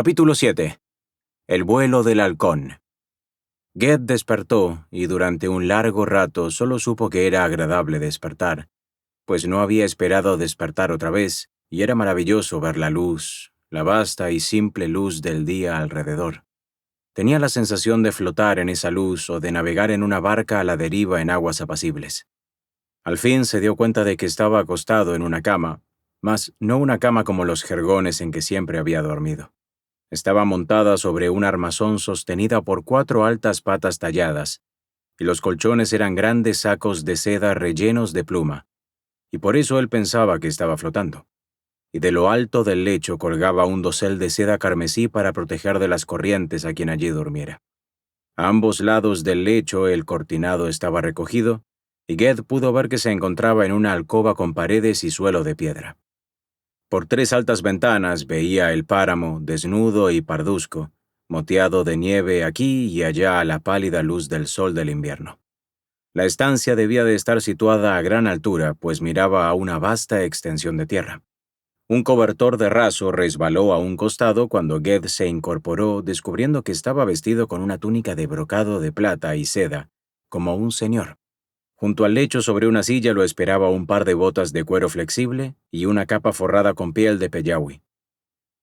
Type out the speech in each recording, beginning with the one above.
Capítulo 7. El vuelo del halcón. Ged despertó y durante un largo rato solo supo que era agradable despertar, pues no había esperado despertar otra vez, y era maravilloso ver la luz, la vasta y simple luz del día alrededor. Tenía la sensación de flotar en esa luz o de navegar en una barca a la deriva en aguas apacibles. Al fin se dio cuenta de que estaba acostado en una cama, mas no una cama como los jergones en que siempre había dormido. Estaba montada sobre un armazón sostenida por 4 altas patas talladas, y los colchones eran grandes sacos de seda rellenos de pluma, y por eso él pensaba que estaba flotando. Y de lo alto del lecho colgaba un dosel de seda carmesí para proteger de las corrientes a quien allí durmiera. A ambos lados del lecho el cortinado estaba recogido, y Ged pudo ver que se encontraba en una alcoba con paredes y suelo de piedra. Por 3 altas ventanas veía el páramo, desnudo y parduzco, moteado de nieve aquí y allá a la pálida luz del sol del invierno. La estancia debía de estar situada a gran altura, pues miraba a una vasta extensión de tierra. Un cobertor de raso resbaló a un costado cuando Ged se incorporó, descubriendo que estaba vestido con una túnica de brocado de plata y seda, como un señor. Junto al lecho sobre una silla lo esperaba un par de botas de cuero flexible y una capa forrada con piel de pellahui.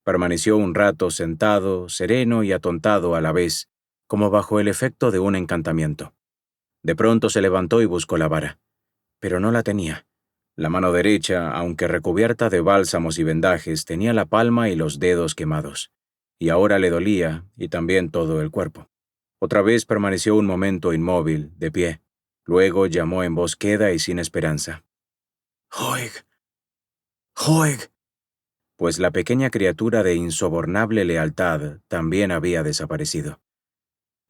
Permaneció un rato sentado, sereno y atontado a la vez, como bajo el efecto de un encantamiento. De pronto se levantó y buscó la vara, pero no la tenía. La mano derecha, aunque recubierta de bálsamos y vendajes, tenía la palma y los dedos quemados, y ahora le dolía, y también todo el cuerpo. Otra vez permaneció un momento inmóvil, de pie. Luego llamó en voz queda y sin esperanza. «Hoig, Hoig», pues la pequeña criatura de insobornable lealtad también había desaparecido.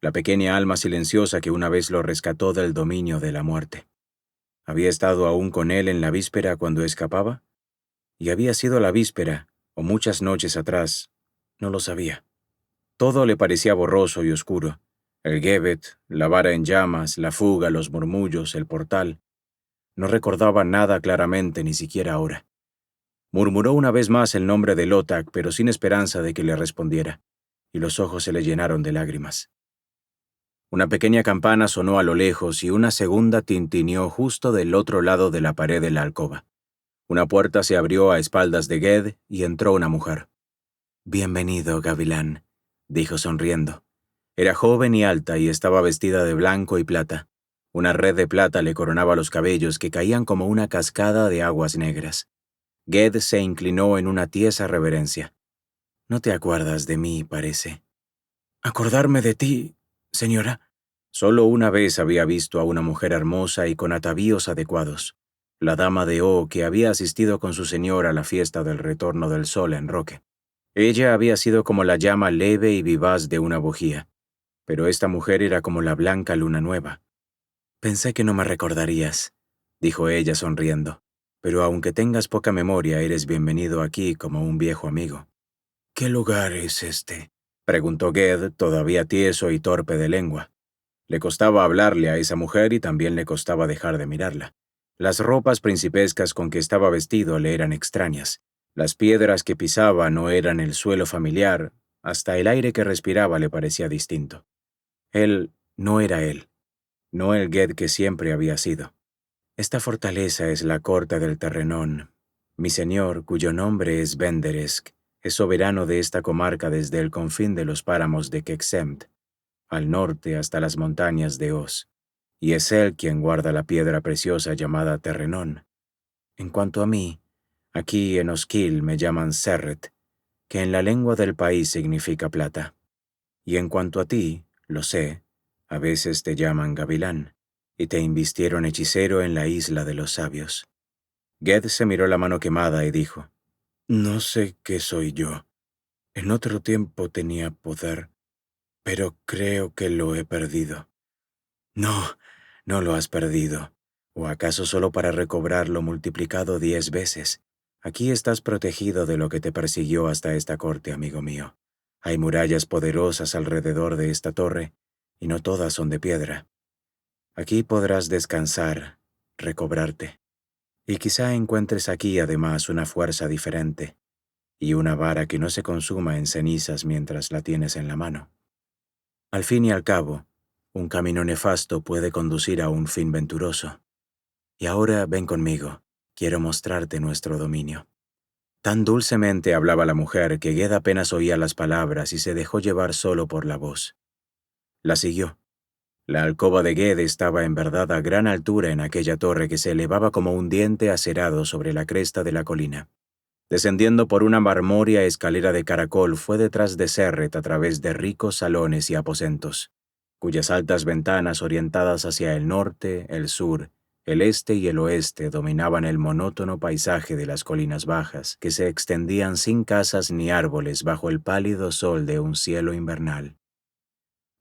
La pequeña alma silenciosa que una vez lo rescató del dominio de la muerte. ¿Había estado aún con él en la víspera cuando escapaba? Y había sido la víspera, o muchas noches atrás, no lo sabía. Todo le parecía borroso y oscuro. El Gebbet, la vara en llamas, la fuga, los murmullos, el portal. No recordaba nada claramente, ni siquiera ahora. Murmuró una vez más el nombre de Lothak, pero sin esperanza de que le respondiera, y los ojos se le llenaron de lágrimas. Una pequeña campana sonó a lo lejos y una segunda tintineó justo del otro lado de la pared de la alcoba. Una puerta se abrió a espaldas de Ged y entró una mujer. «Bienvenido, gavilán», dijo sonriendo. Era joven y alta y estaba vestida de blanco y plata. Una red de plata le coronaba los cabellos que caían como una cascada de aguas negras. Ged se inclinó en una tiesa reverencia. «No te acuerdas de mí, parece». «¿Acordarme de ti, señora?» Solo una vez había visto a una mujer hermosa y con atavíos adecuados, la dama de O que había asistido con su señor a la fiesta del retorno del sol en Roque. Ella había sido como la llama leve y vivaz de una bujía, pero esta mujer era como la blanca luna nueva. «Pensé que no me recordarías», dijo ella sonriendo, «pero aunque tengas poca memoria, eres bienvenido aquí como un viejo amigo». «¿Qué lugar es este?», preguntó Ged, todavía tieso y torpe de lengua. Le costaba hablarle a esa mujer y también le costaba dejar de mirarla. Las ropas principescas con que estaba vestido le eran extrañas. Las piedras que pisaba no eran el suelo familiar, hasta el aire que respiraba le parecía distinto. Él no era él, no el Ged que siempre había sido. «Esta fortaleza es la corte del Terrenón. Mi señor, cuyo nombre es Benderesk, es soberano de esta comarca desde el confín de los páramos de Kexemt, al norte hasta las montañas de Oz, y es él quien guarda la piedra preciosa llamada Terrenón. En cuanto a mí, aquí en Osquil me llaman Serret, que en la lengua del país significa plata. Y en cuanto a ti, lo sé, a veces te llaman Gavilán, y te invistieron hechicero en la isla de los sabios». Ged se miró la mano quemada y dijo, «No sé qué soy yo. En otro tiempo tenía poder, pero creo que lo he perdido». «No, no lo has perdido. ¿O acaso solo para recobrarlo multiplicado 10 veces? Aquí estás protegido de lo que te persiguió hasta esta corte, amigo mío. Hay murallas poderosas alrededor de esta torre, y no todas son de piedra. Aquí podrás descansar, recobrarte. Y quizá encuentres aquí además una fuerza diferente. y una vara que no se consuma en cenizas mientras la tienes en la mano. Al fin y al cabo, un camino nefasto puede conducir a un fin venturoso. Y ahora ven conmigo, quiero mostrarte nuestro dominio. Tan dulcemente hablaba la mujer que Ged apenas oía las palabras y se dejó llevar solo por la voz. La siguió. La alcoba de Ged estaba en verdad a gran altura en aquella torre que se elevaba como un diente acerado sobre la cresta de la colina. Descendiendo por una marmórea escalera de caracol fue detrás de Serret a través de ricos salones y aposentos, cuyas altas ventanas orientadas hacia el norte, el sur, el este y el oeste dominaban el monótono paisaje de las colinas bajas que se extendían sin casas ni árboles bajo el pálido sol de un cielo invernal.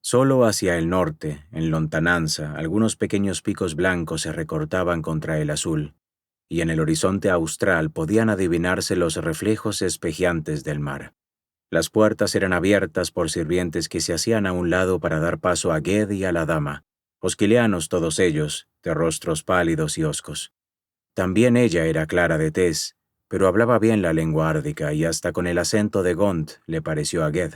Solo hacia el norte, en lontananza, algunos pequeños picos blancos se recortaban contra el azul, y en el horizonte austral podían adivinarse los reflejos espejeantes del mar. Las puertas eran abiertas por sirvientes que se hacían a un lado para dar paso a Ged y a la dama, osquilianos todos ellos, de rostros pálidos y hoscos. También ella era clara de tez, pero hablaba bien la lengua árdica y hasta con el acento de Gont le pareció a Ged.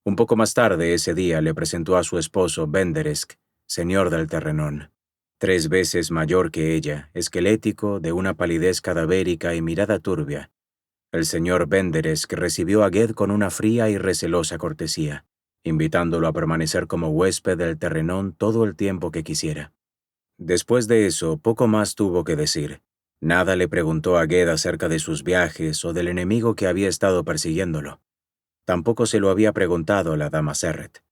Un poco más tarde ese día le presentó a su esposo Benderesk, señor del Terrenón. 3 veces mayor que ella, esquelético, de una palidez cadavérica y mirada turbia. El señor Benderesk recibió a Ged con una fría y recelosa cortesía, invitándolo a permanecer como huésped del Terrenón todo el tiempo que quisiera. Después de eso, poco más tuvo que decir. Nada le preguntó a Ged acerca de sus viajes o del enemigo que había estado persiguiéndolo. Tampoco se lo había preguntado la dama Serret.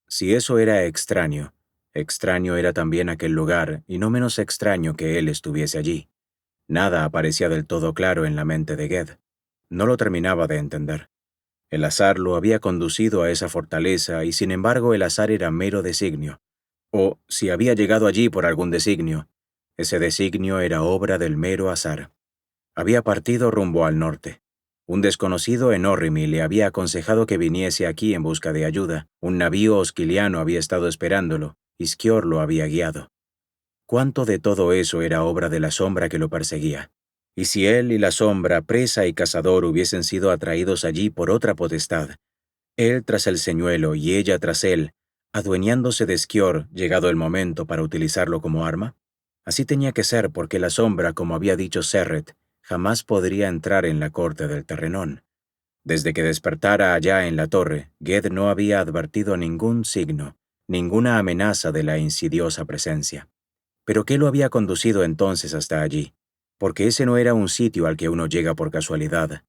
Si eso era extraño, extraño era también aquel lugar, y no menos extraño que él estuviese allí. Nada aparecía del todo claro en la mente de Ged. No lo terminaba de entender. El azar lo había conducido a esa fortaleza y sin embargo el azar era mero designio. O, si había llegado allí por algún designio, ese designio era obra del mero azar. Había partido rumbo al norte. Un desconocido en Orrimi le había aconsejado que viniese aquí en busca de ayuda. Un navío osquiliano había estado esperándolo, y Skjor lo había guiado. ¿Cuánto de todo eso era obra de la sombra que lo perseguía? Y si él y la sombra, presa y cazador, hubiesen sido atraídos allí por otra potestad, él tras el señuelo y ella tras él, adueñándose de Skjor, llegado el momento para utilizarlo como arma? Así tenía que ser porque la sombra, como había dicho Serret, jamás podría entrar en la corte del Terrenón. Desde que despertara allá en la torre, Ged no había advertido ningún signo, ninguna amenaza de la insidiosa presencia. ¿Pero qué lo había conducido entonces hasta allí? Porque ese no era un sitio al que uno llega por casualidad.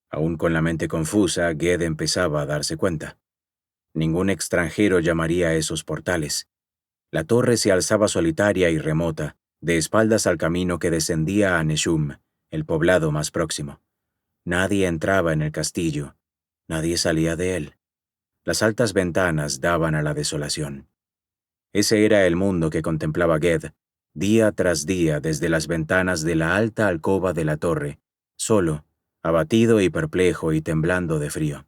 Aún con la mente confusa, Ged empezaba a darse cuenta. Ningún extranjero llamaría a esos portales. La torre se alzaba solitaria y remota, de espaldas al camino que descendía a Neshum, el poblado más próximo. Nadie entraba en el castillo, nadie salía de él. Las altas ventanas daban a la desolación. Ese era el mundo que contemplaba Ged, día tras día desde las ventanas de la alta alcoba de la torre, solo, abatido y perplejo y temblando de frío.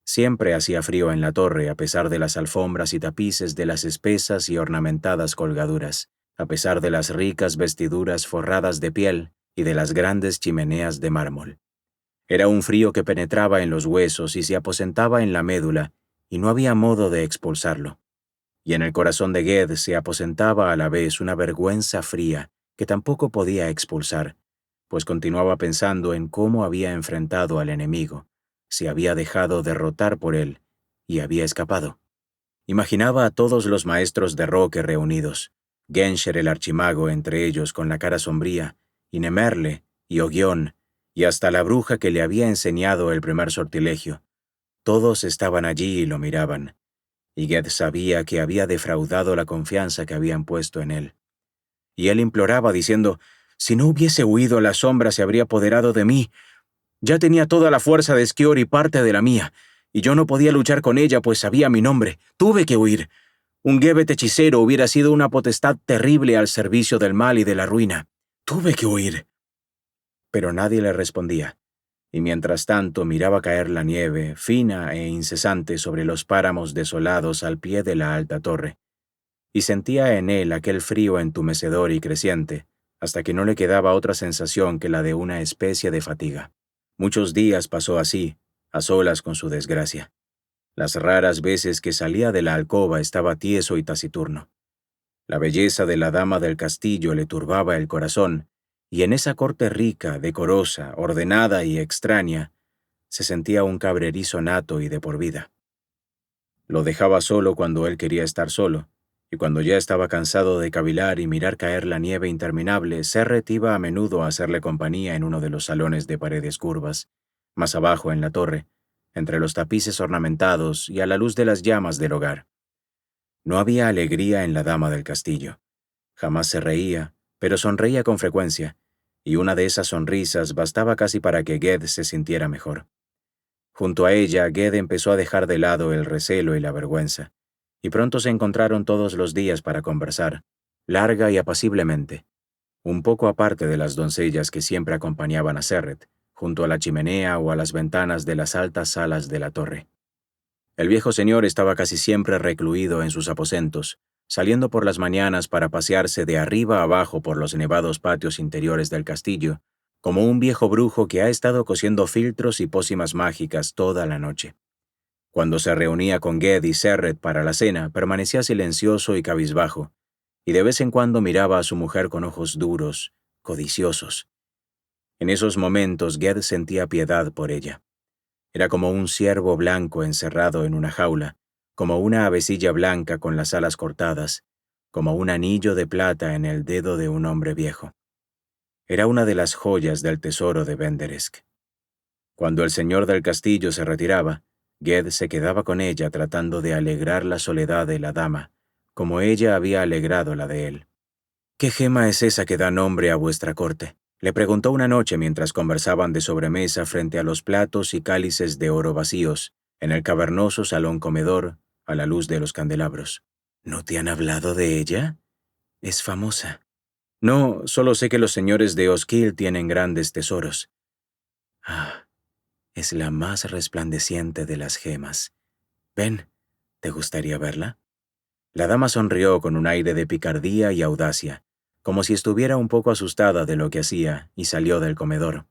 Siempre hacía frío en la torre a pesar de las alfombras y tapices de las espesas y ornamentadas colgaduras, a pesar de las ricas vestiduras forradas de piel y de las grandes chimeneas de mármol. Era un frío que penetraba en los huesos y se aposentaba en la médula, y no había modo de expulsarlo. Y en el corazón de Ged se aposentaba a la vez una vergüenza fría que tampoco podía expulsar, pues continuaba pensando en cómo había enfrentado al enemigo, se había dejado derrotar por él y había escapado. Imaginaba a todos los maestros de Roque reunidos, Gensher el archimago entre ellos con la cara sombría, y Nemerle, y Ogión, y hasta la bruja que le había enseñado el primer sortilegio. Todos estaban allí y lo miraban, y Ged sabía que había defraudado la confianza que habían puesto en él. Y él imploraba diciendo, «Si no hubiese huido, la sombra se habría apoderado de mí. Ya tenía toda la fuerza de Skjor y parte de la mía, y yo no podía luchar con ella, pues sabía mi nombre. Tuve que huir. Un Gebet hechicero hubiera sido una potestad terrible al servicio del mal y de la ruina. Tuve que huir». Pero nadie le respondía, y mientras tanto miraba caer la nieve, fina e incesante sobre los páramos desolados al pie de la alta torre, y sentía en él aquel frío entumecedor y creciente, hasta que no le quedaba otra sensación que la de una especie de fatiga. Muchos días pasó así, a solas con su desgracia. Las raras veces que salía de la alcoba estaba tieso y taciturno. La belleza de la dama del castillo le turbaba el corazón, y en esa corte rica, decorosa, ordenada y extraña, se sentía un cabrerizo nato y de por vida. Lo dejaba solo cuando él quería estar solo, y cuando ya estaba cansado de cavilar y mirar caer la nieve interminable, Serret iba a menudo a hacerle compañía en uno de los salones de paredes curvas, más abajo en la torre, entre los tapices ornamentados y a la luz de las llamas del hogar. No había alegría en la dama del castillo. Jamás se reía, pero sonreía con frecuencia, y una de esas sonrisas bastaba casi para que Ged se sintiera mejor. Junto a ella, Ged empezó a dejar de lado el recelo y la vergüenza, y pronto se encontraron todos los días para conversar, larga y apaciblemente, un poco aparte de las doncellas que siempre acompañaban a Serret, junto a la chimenea o a las ventanas de las altas salas de la torre. El viejo señor estaba casi siempre recluido en sus aposentos, saliendo por las mañanas para pasearse de arriba a abajo por los nevados patios interiores del castillo, como un viejo brujo que ha estado cosiendo filtros y pócimas mágicas toda la noche. Cuando se reunía con Ged y Serret para la cena, permanecía silencioso y cabizbajo, y de vez en cuando miraba a su mujer con ojos duros, codiciosos. En esos momentos Ged sentía piedad por ella. Era como un ciervo blanco encerrado en una jaula, como una avecilla blanca con las alas cortadas, como un anillo de plata en el dedo de un hombre viejo. Era una de las joyas del tesoro de Benderesk. Cuando el señor del castillo se retiraba, Ged se quedaba con ella tratando de alegrar la soledad de la dama, como ella había alegrado la de él. «¿Qué gema es esa que da nombre a vuestra corte?», le preguntó una noche mientras conversaban de sobremesa frente a los platos y cálices de oro vacíos, en el cavernoso salón comedor, a la luz de los candelabros. «¿No te han hablado de ella? Es famosa». «No, solo sé que los señores de Osquil tienen grandes tesoros». «Ah, es la más resplandeciente de las gemas. Ven, ¿te gustaría verla?». La dama sonrió con un aire de picardía y audacia, como si estuviera un poco asustada de lo que hacía, y salió del comedor.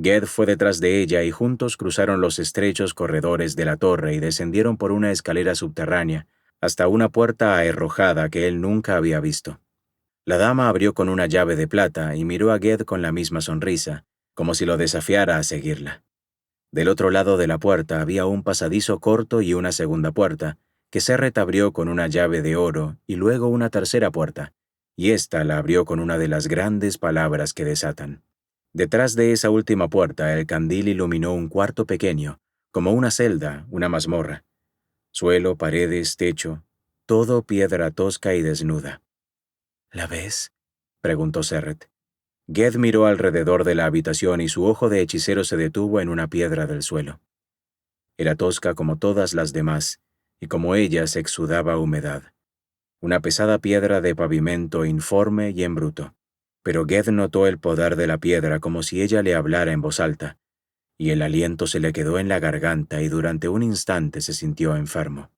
Ged fue detrás de ella y juntos cruzaron los estrechos corredores de la torre y descendieron por una escalera subterránea hasta una puerta aherrojada que él nunca había visto. La dama abrió con una llave de plata y miró a Ged con la misma sonrisa, como si lo desafiara a seguirla. Del otro lado de la puerta había un pasadizo corto y una segunda puerta, que Serret abrió con una llave de oro y luego una tercera puerta, y ésta la abrió con una de las grandes palabras que desatan. Detrás de esa última puerta el candil iluminó un cuarto pequeño, como una celda, una mazmorra. Suelo, paredes, techo, todo piedra tosca y desnuda. «¿La ves?», preguntó Serret. Ged miró alrededor de la habitación y su ojo de hechicero se detuvo en una piedra del suelo. Era tosca como todas las demás, y como ella se exudaba humedad. Una pesada piedra de pavimento informe y en bruto. Pero Ged notó el poder de la piedra como si ella le hablara en voz alta, y el aliento se le quedó en la garganta y durante un instante se sintió enfermo.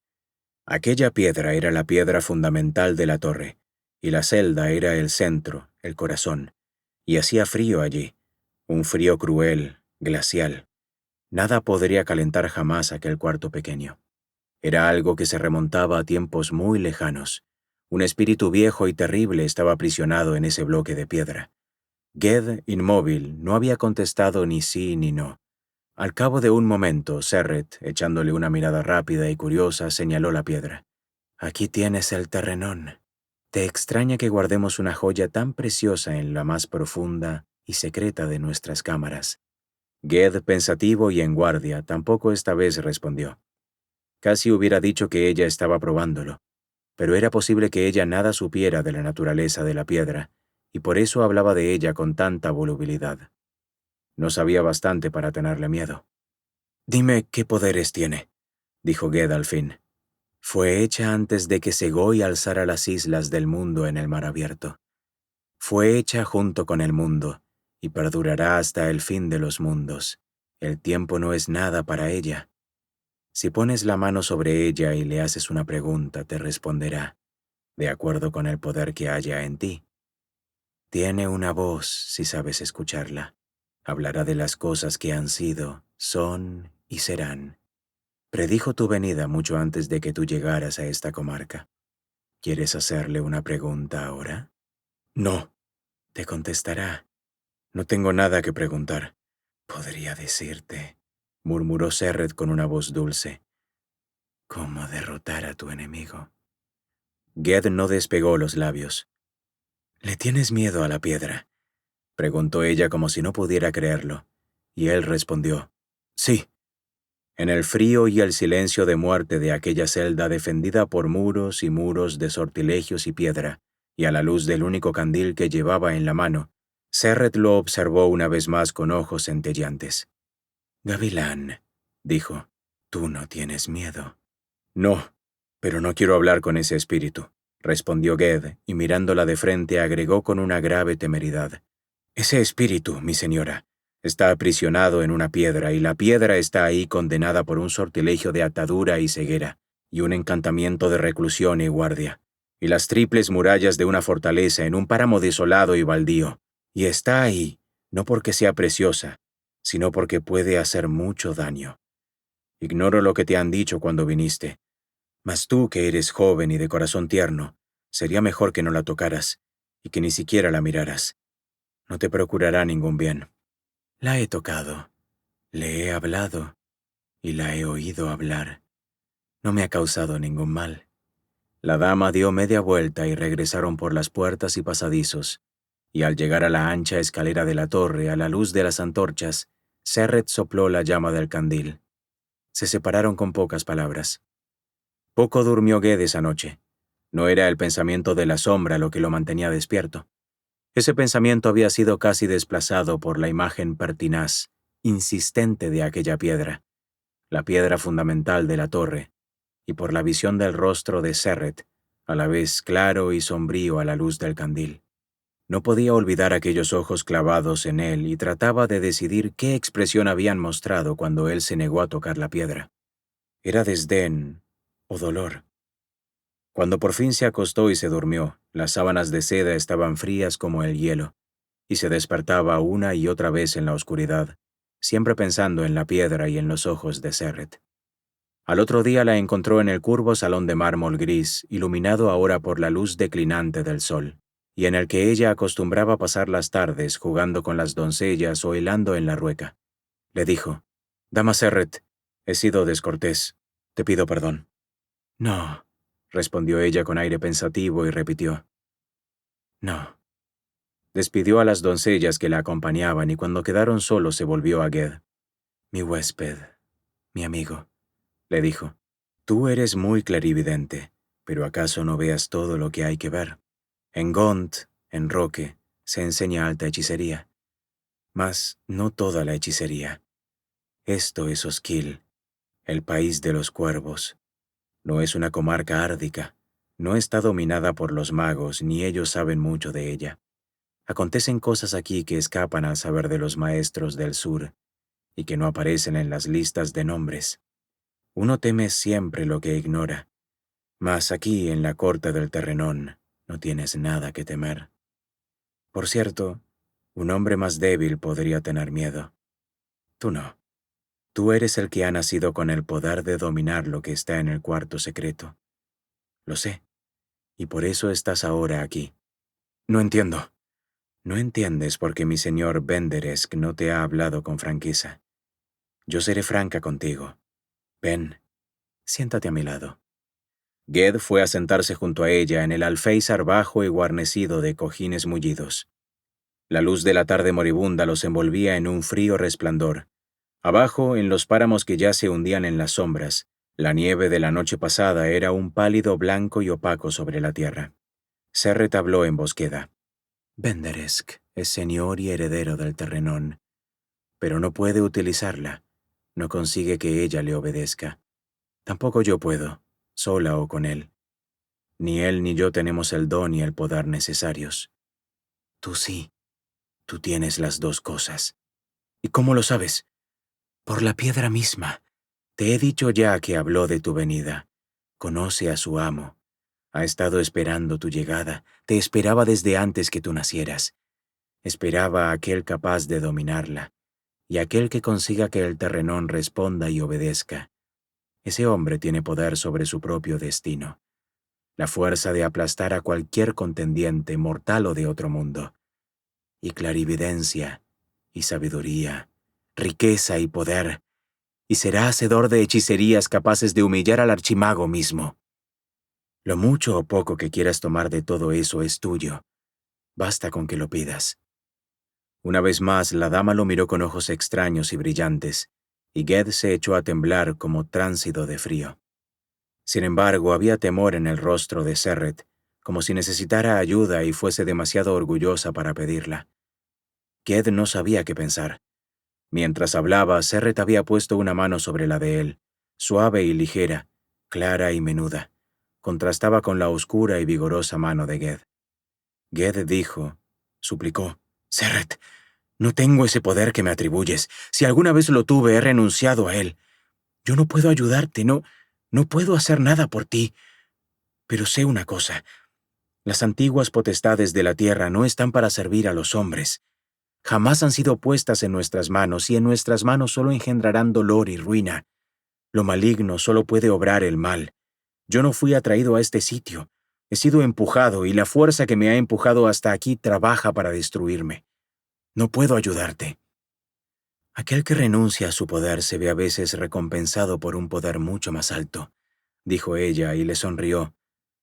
Aquella piedra era la piedra fundamental de la torre, y la celda era el centro, el corazón, y hacía frío allí, un frío cruel, glacial. Nada podría calentar jamás aquel cuarto pequeño. Era algo que se remontaba a tiempos muy lejanos. Un espíritu viejo y terrible estaba aprisionado en ese bloque de piedra. Ged, inmóvil, no había contestado ni sí ni no. Al cabo de un momento, Serret, echándole una mirada rápida y curiosa, señaló la piedra. «Aquí tienes el terrenón. ¿Te extraña que guardemos una joya tan preciosa en la más profunda y secreta de nuestras cámaras?» Ged, pensativo y en guardia, tampoco esta vez respondió. Casi hubiera dicho que ella estaba probándolo, pero era posible que ella nada supiera de la naturaleza de la piedra, y por eso hablaba de ella con tanta volubilidad. No sabía bastante para tenerle miedo. «Dime qué poderes tiene», dijo Ged al fin. «Fue hecha antes de que Segoy alzara las islas del mundo en el mar abierto. Fue hecha junto con el mundo, y perdurará hasta el fin de los mundos. El tiempo no es nada para ella. Si pones la mano sobre ella y le haces una pregunta, te responderá, de acuerdo con el poder que haya en ti. Tiene una voz si sabes escucharla. Hablará de las cosas que han sido, son y serán. Predijo tu venida mucho antes de que tú llegaras a esta comarca. ¿Quieres hacerle una pregunta ahora? No, te contestará. No tengo nada que preguntar. Podría decirte, murmuró Serret con una voz dulce, cómo derrotar a tu enemigo. Ged no despegó los labios. ¿Le tienes miedo a la piedra?, preguntó ella como si no pudiera creerlo, y él respondió, sí. En el frío y el silencio de muerte de aquella celda defendida por muros y muros de sortilegios y piedra, y a la luz del único candil que llevaba en la mano, Serret lo observó una vez más con ojos centelleantes. «Gavilán», dijo, «tú no tienes miedo». «No, pero no quiero hablar con ese espíritu», respondió Ged, y mirándola de frente agregó con una grave temeridad. «Ese espíritu, mi señora, está aprisionado en una piedra y la piedra está ahí condenada por un sortilegio de atadura y ceguera, y un encantamiento de reclusión y guardia, y las triples murallas de una fortaleza en un páramo desolado y baldío, y está ahí, no porque sea preciosa, sino porque puede hacer mucho daño. Ignoro lo que te han dicho cuando viniste, mas tú que eres joven y de corazón tierno, sería mejor que no la tocaras, y que ni siquiera la miraras. No te procurará ningún bien. La he tocado, le he hablado, y la he oído hablar. No me ha causado ningún mal. La dama dio media vuelta y regresaron por las puertas y pasadizos, y al llegar a la ancha escalera de la torre a la luz de las antorchas, Serret sopló la llama del candil. Se separaron con pocas palabras. Poco durmió Ged esa noche. No era el pensamiento de la sombra lo que lo mantenía despierto. Ese pensamiento había sido casi desplazado por la imagen pertinaz, insistente de aquella piedra, la piedra fundamental de la torre, y por la visión del rostro de Serret, a la vez claro y sombrío a la luz del candil. No podía olvidar aquellos ojos clavados en él y trataba de decidir qué expresión habían mostrado cuando él se negó a tocar la piedra. ¿Era desdén o dolor? Cuando por fin se acostó y se durmió, las sábanas de seda estaban frías como el hielo, y se despertaba una y otra vez en la oscuridad, siempre pensando en la piedra y en los ojos de Serret. Al otro día la encontró en el curvo salón de mármol gris, iluminado ahora por la luz declinante del sol, y en el que ella acostumbraba pasar las tardes jugando con las doncellas o hilando en la rueca. Le dijo, «Dama Serret, he sido descortés. Te pido perdón». «No», respondió ella con aire pensativo y repitió, «no». Despidió a las doncellas que la acompañaban y cuando quedaron solos se volvió a Ged. «Mi huésped, mi amigo», le dijo, «tú eres muy clarividente, pero ¿acaso no veas todo lo que hay que ver? En Gont, en Roque, se enseña alta hechicería. Mas no toda la hechicería. Esto es Osquil, el país de los cuervos. No es una comarca árdica, no está dominada por los magos, ni ellos saben mucho de ella. Acontecen cosas aquí que escapan al saber de los maestros del sur, y que no aparecen en las listas de nombres. Uno teme siempre lo que ignora, mas aquí en la corte del Terrenón no tienes nada que temer. Por cierto, un hombre más débil podría tener miedo. Tú no. Tú eres el que ha nacido con el poder de dominar lo que está en el cuarto secreto. Lo sé, y por eso estás ahora aquí. No entiendo. No entiendes porque mi señor Benderesk no te ha hablado con franqueza. Yo seré franca contigo. Ven, siéntate a mi lado». Ged fue a sentarse junto a ella en el alféizar bajo y guarnecido de cojines mullidos. La luz de la tarde moribunda los envolvía en un frío resplandor. Abajo, en los páramos que ya se hundían en las sombras, la nieve de la noche pasada era un pálido blanco y opaco sobre la tierra. Serret habló en Bosqueda. «Benderesk es señor y heredero del Terrenón, pero no puede utilizarla, no consigue que ella le obedezca. Tampoco yo puedo, sola o con él. Ni él ni yo tenemos el don y el poder necesarios. Tú sí, tú tienes las dos cosas. ¿Y cómo lo sabes? Por la piedra misma. Te he dicho ya que habló de tu venida. Conoce a su amo. Ha estado esperando tu llegada, te esperaba desde antes que tú nacieras. Esperaba a aquel capaz de dominarla, y aquel que consiga que el terrenón responda y obedezca. Ese hombre tiene poder sobre su propio destino, la fuerza de aplastar a cualquier contendiente, mortal o de otro mundo, y clarividencia, y sabiduría, riqueza y poder, y será hacedor de hechicerías capaces de humillar al archimago mismo. Lo mucho o poco que quieras tomar de todo eso es tuyo. Basta con que lo pidas. Una vez más, la dama lo miró con ojos extraños y brillantes, y Ged se echó a temblar como tránsido de frío. Sin embargo, había temor en el rostro de Serret, como si necesitara ayuda y fuese demasiado orgullosa para pedirla. Ged no sabía qué pensar. Mientras hablaba, Serret había puesto una mano sobre la de él, suave y ligera, clara y menuda. Contrastaba con la oscura y vigorosa mano de Ged. Ged suplicó, «Serret, no tengo ese poder que me atribuyes. Si alguna vez lo tuve, he renunciado a él. Yo no puedo ayudarte, no puedo hacer nada por ti. Pero sé una cosa. Las antiguas potestades de la tierra no están para servir a los hombres. Jamás han sido puestas en nuestras manos, y en nuestras manos solo engendrarán dolor y ruina. Lo maligno solo puede obrar el mal. Yo no fui atraído a este sitio. He sido empujado, y la fuerza que me ha empujado hasta aquí trabaja para destruirme. No puedo ayudarte». «Aquel que renuncia a su poder se ve a veces recompensado por un poder mucho más alto», dijo ella y le sonrió,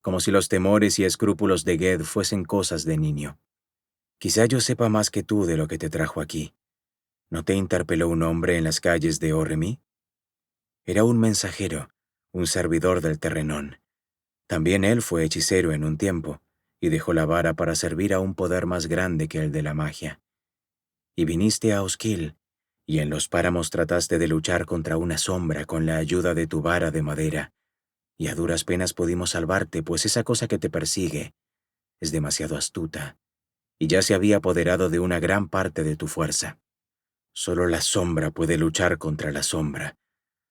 como si los temores y escrúpulos de Ged fuesen cosas de niño. «Quizá yo sepa más que tú de lo que te trajo aquí. ¿No te interpeló un hombre en las calles de Orremy?» Era un mensajero, un servidor del terrenón. También él fue hechicero en un tiempo, y dejó la vara para servir a un poder más grande que el de la magia. Y viniste a Osquil, y en los páramos trataste de luchar contra una sombra con la ayuda de tu vara de madera, y a duras penas pudimos salvarte, pues esa cosa que te persigue es demasiado astuta, y ya se había apoderado de una gran parte de tu fuerza. Solo la sombra puede luchar contra la sombra.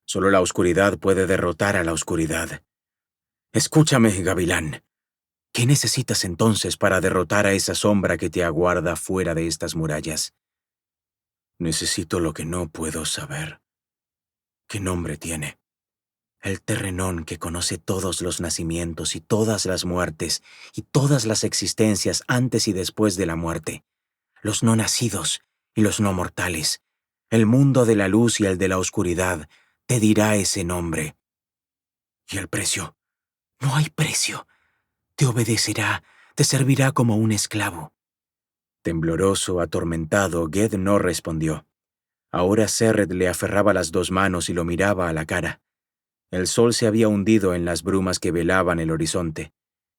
Solo la oscuridad puede derrotar a la oscuridad. Escúchame, Gavilán. ¿Qué necesitas entonces para derrotar a esa sombra que te aguarda fuera de estas murallas? Necesito lo que no puedo saber. ¿Qué nombre tiene? El terrenón que conoce todos los nacimientos y todas las muertes y todas las existencias antes y después de la muerte. Los no nacidos y los no mortales. El mundo de la luz y el de la oscuridad te dirá ese nombre. ¿Y el precio? No hay precio. Te obedecerá, te servirá como un esclavo. Tembloroso, atormentado, Ged no respondió. Ahora Serret le aferraba las dos manos y lo miraba a la cara. El sol se había hundido en las brumas que velaban el horizonte,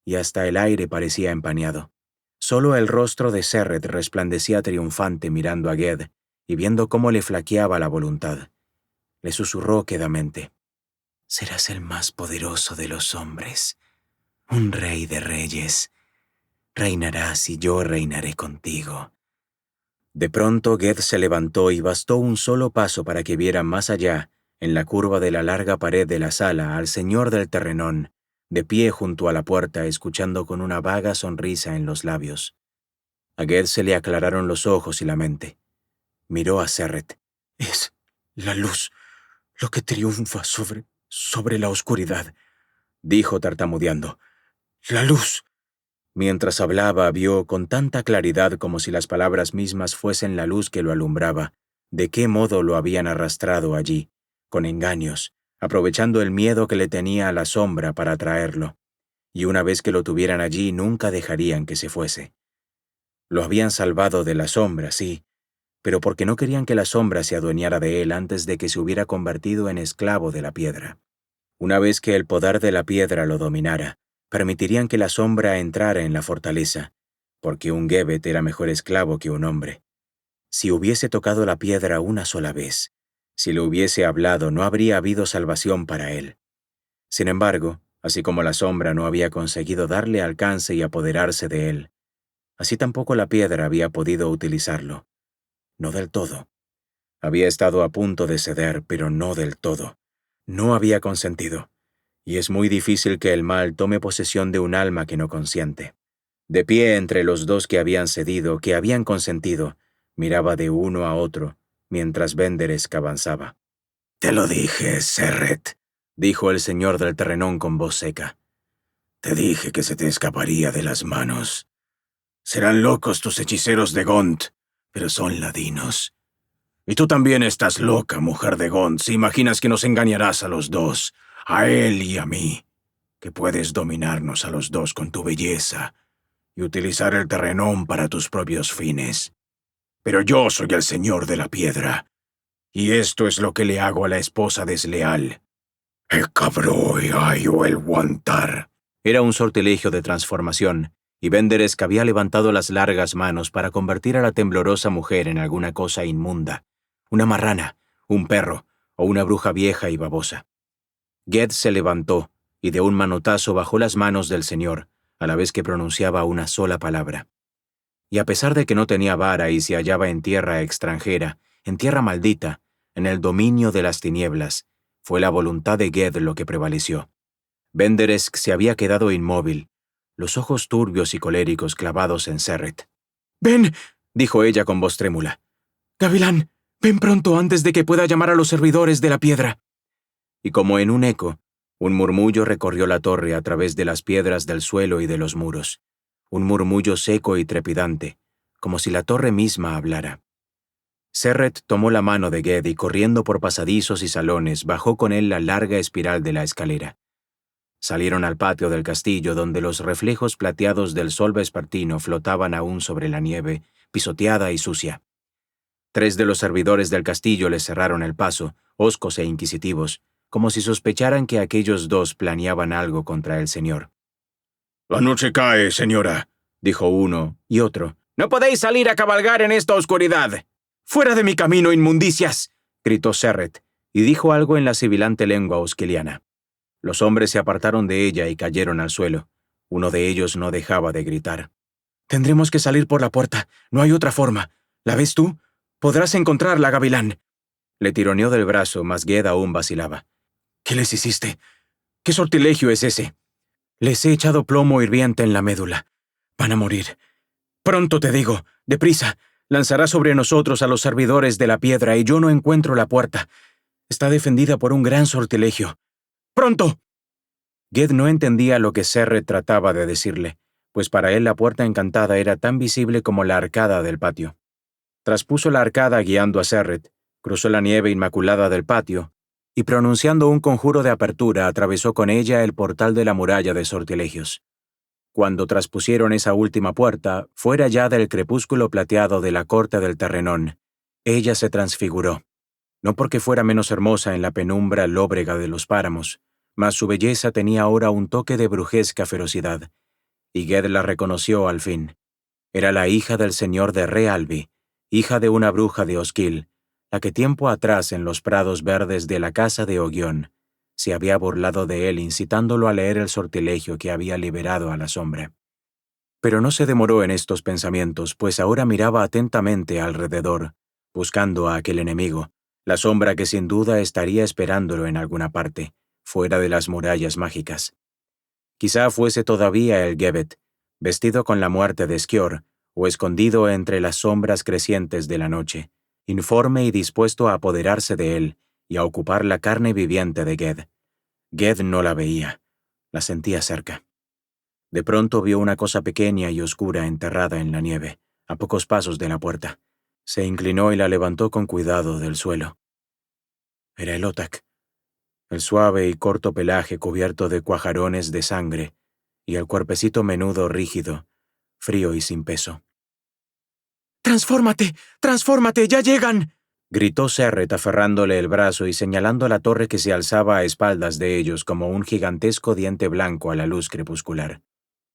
y hasta el aire parecía empañado. Solo el rostro de Serret resplandecía triunfante mirando a Ged y viendo cómo le flaqueaba la voluntad. Le susurró quedamente: «Serás el más poderoso de los hombres, un rey de reyes. Reinarás y yo reinaré contigo». De pronto Ged se levantó y bastó un solo paso para que viera más allá, en la curva de la larga pared de la sala, al señor del terrenón, de pie junto a la puerta, escuchando con una vaga sonrisa en los labios. A Ged se le aclararon los ojos y la mente. Miró a Serret. «Es la luz lo que triunfa sobre la oscuridad», dijo tartamudeando. «La luz». Mientras hablaba, vio con tanta claridad como si las palabras mismas fuesen la luz que lo alumbraba, de qué modo lo habían arrastrado allí, con engaños, aprovechando el miedo que le tenía a la sombra para atraerlo, y una vez que lo tuvieran allí nunca dejarían que se fuese. Lo habían salvado de la sombra, sí, pero porque no querían que la sombra se adueñara de él antes de que se hubiera convertido en esclavo de la piedra. Una vez que el poder de la piedra lo dominara, permitirían que la sombra entrara en la fortaleza, porque un Gebet era mejor esclavo que un hombre. Si hubiese tocado la piedra una sola vez, si le hubiese hablado, no habría habido salvación para él. Sin embargo, así como la sombra no había conseguido darle alcance y apoderarse de él, así tampoco la piedra había podido utilizarlo. No del todo. Había estado a punto de ceder, pero no del todo. No había consentido. Y es muy difícil que el mal tome posesión de un alma que no consiente. De pie entre los dos que habían cedido, que habían consentido, miraba de uno a otro, mientras Benderek avanzaba. «Te lo dije, Serret», dijo el señor del terrenón con voz seca. «Te dije que se te escaparía de las manos. Serán locos tus hechiceros de Gont, pero son ladinos. Y tú también estás loca, mujer de Gont, si imaginas que nos engañarás a los dos, a él y a mí, que puedes dominarnos a los dos con tu belleza y utilizar el terrenón para tus propios fines. Pero yo soy el señor de la piedra, y esto es lo que le hago a la esposa desleal. El cabrón ayo el guantar». Era un sortilegio de transformación, y Benderek había levantado las largas manos para convertir a la temblorosa mujer en alguna cosa inmunda, una marrana, un perro o una bruja vieja y babosa. Ged se levantó y de un manotazo bajó las manos del señor, a la vez que pronunciaba una sola palabra. Y a pesar de que no tenía vara y se hallaba en tierra extranjera, en tierra maldita, en el dominio de las tinieblas, fue la voluntad de Ged lo que prevaleció. Benderek se había quedado inmóvil, los ojos turbios y coléricos clavados en Serret. «Ven», dijo ella con voz trémula. «Gavilán, ven pronto antes de que pueda llamar a los servidores de la piedra». Y como en un eco, un murmullo recorrió la torre a través de las piedras del suelo y de los muros. Un murmullo seco y trepidante, como si la torre misma hablara. Serret tomó la mano de Ged y corriendo por pasadizos y salones bajó con él la larga espiral de la escalera. Salieron al patio del castillo donde los reflejos plateados del sol vespertino flotaban aún sobre la nieve, pisoteada y sucia. 3 de los servidores del castillo les cerraron el paso, hoscos e inquisitivos, como si sospecharan que aquellos 2 planeaban algo contra el señor. «La noche cae, señora», dijo uno, y otro. «No podéis salir a cabalgar en esta oscuridad». «¡Fuera de mi camino, inmundicias!», gritó Serret, y dijo algo en la sibilante lengua osquiliana. Los hombres se apartaron de ella y cayeron al suelo. Uno de ellos no dejaba de gritar. «Tendremos que salir por la puerta. No hay otra forma. ¿La ves tú? Podrás encontrarla, Gavilán». Le tironeó del brazo, mas Ged aún vacilaba. «¿Qué les hiciste? ¿Qué sortilegio es ese?» «Les he echado plomo hirviente en la médula. Van a morir. Pronto te digo, deprisa. Lanzará sobre nosotros a los servidores de la piedra y yo no encuentro la puerta. Está defendida por un gran sortilegio. ¡Pronto!». Ged no entendía lo que Serret trataba de decirle, pues para él la puerta encantada era tan visible como la arcada del patio. Traspuso la arcada guiando a Serret, cruzó la nieve inmaculada del patio, y pronunciando un conjuro de apertura atravesó con ella el portal de la muralla de sortilegios. Cuando traspusieron esa última puerta, fuera ya del crepúsculo plateado de la corte del terrenón, ella se transfiguró, no porque fuera menos hermosa en la penumbra lóbrega de los páramos, mas su belleza tenía ahora un toque de brujesca ferocidad, y Ged la reconoció al fin. Era la hija del señor de Re Albi, hija de una bruja de Osquil, la que tiempo atrás en los prados verdes de la casa de Ogión se había burlado de él incitándolo a leer el sortilegio que había liberado a la sombra. Pero no se demoró en estos pensamientos, pues ahora miraba atentamente alrededor, buscando a aquel enemigo, la sombra que sin duda estaría esperándolo en alguna parte, fuera de las murallas mágicas. Quizá fuese todavía el Gebbet, vestido con la muerte de Skior, o escondido entre las sombras crecientes de la noche, informe y dispuesto a apoderarse de él y a ocupar la carne viviente de Ged. Ged no la veía, la sentía cerca. De pronto vio una cosa pequeña y oscura enterrada en la nieve, a pocos pasos de la puerta. Se inclinó y la levantó con cuidado del suelo. Era el Otak, el suave y corto pelaje cubierto de cuajarones de sangre, y el cuerpecito menudo rígido, frío y sin peso. «¡Transfórmate! ¡Transfórmate! ¡Ya llegan!», gritó Serret aferrándole el brazo y señalando la torre que se alzaba a espaldas de ellos como un gigantesco diente blanco a la luz crepuscular.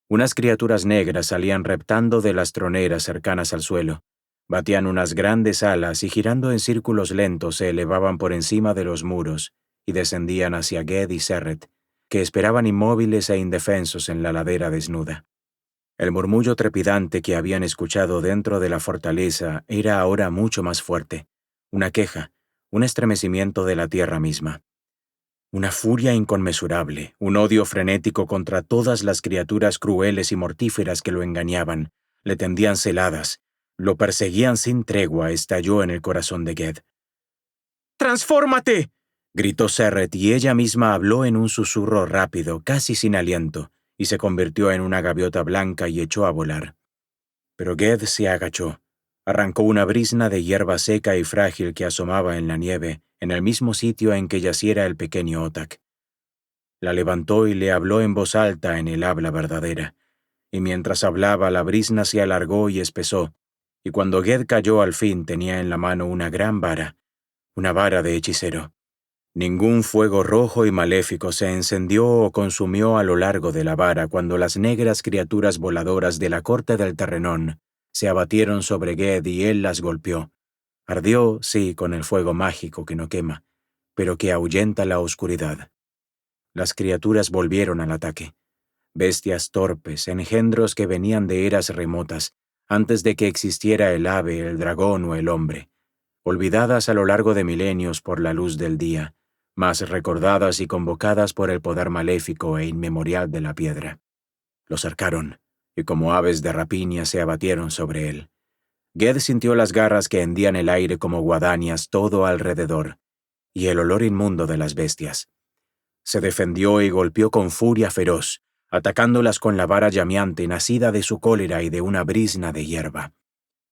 Unas criaturas negras salían reptando de las troneras cercanas al suelo, batían unas grandes alas y girando en círculos lentos se elevaban por encima de los muros y descendían hacia Ged y Serret, que esperaban inmóviles e indefensos en la ladera desnuda. El murmullo trepidante que habían escuchado dentro de la fortaleza era ahora mucho más fuerte, una queja, un estremecimiento de la tierra misma. Una furia inconmensurable, un odio frenético contra todas las criaturas crueles y mortíferas que lo engañaban, le tendían celadas, lo perseguían sin tregua, estalló en el corazón de Ged. ¡Transfórmate!, gritó Serret, y ella misma habló en un susurro rápido, casi sin aliento, y se convirtió en una gaviota blanca y echó a volar. Pero Ged se agachó, arrancó una brizna de hierba seca y frágil que asomaba en la nieve, en el mismo sitio en que yaciera el pequeño Otak. La levantó y le habló en voz alta en el habla verdadera, y mientras hablaba la brizna se alargó y espesó, y cuando Ged cayó al fin tenía en la mano una gran vara, una vara de hechicero. Ningún fuego rojo y maléfico se encendió o consumió a lo largo de la vara cuando las negras criaturas voladoras de la corte del Terrenón se abatieron sobre Ged y él las golpeó. Ardió, sí, con el fuego mágico que no quema, pero que ahuyenta la oscuridad. Las criaturas volvieron al ataque. Bestias torpes, engendros que venían de eras remotas, antes de que existiera el ave, el dragón o el hombre, olvidadas a lo largo de milenios por la luz del día, mas recordadas y convocadas por el poder maléfico e inmemorial de la piedra. Lo cercaron, y como aves de rapiña se abatieron sobre él. Ged sintió las garras que hendían el aire como guadañas todo alrededor, y el olor inmundo de las bestias. Se defendió y golpeó con furia feroz, atacándolas con la vara llameante nacida de su cólera y de una brizna de hierba.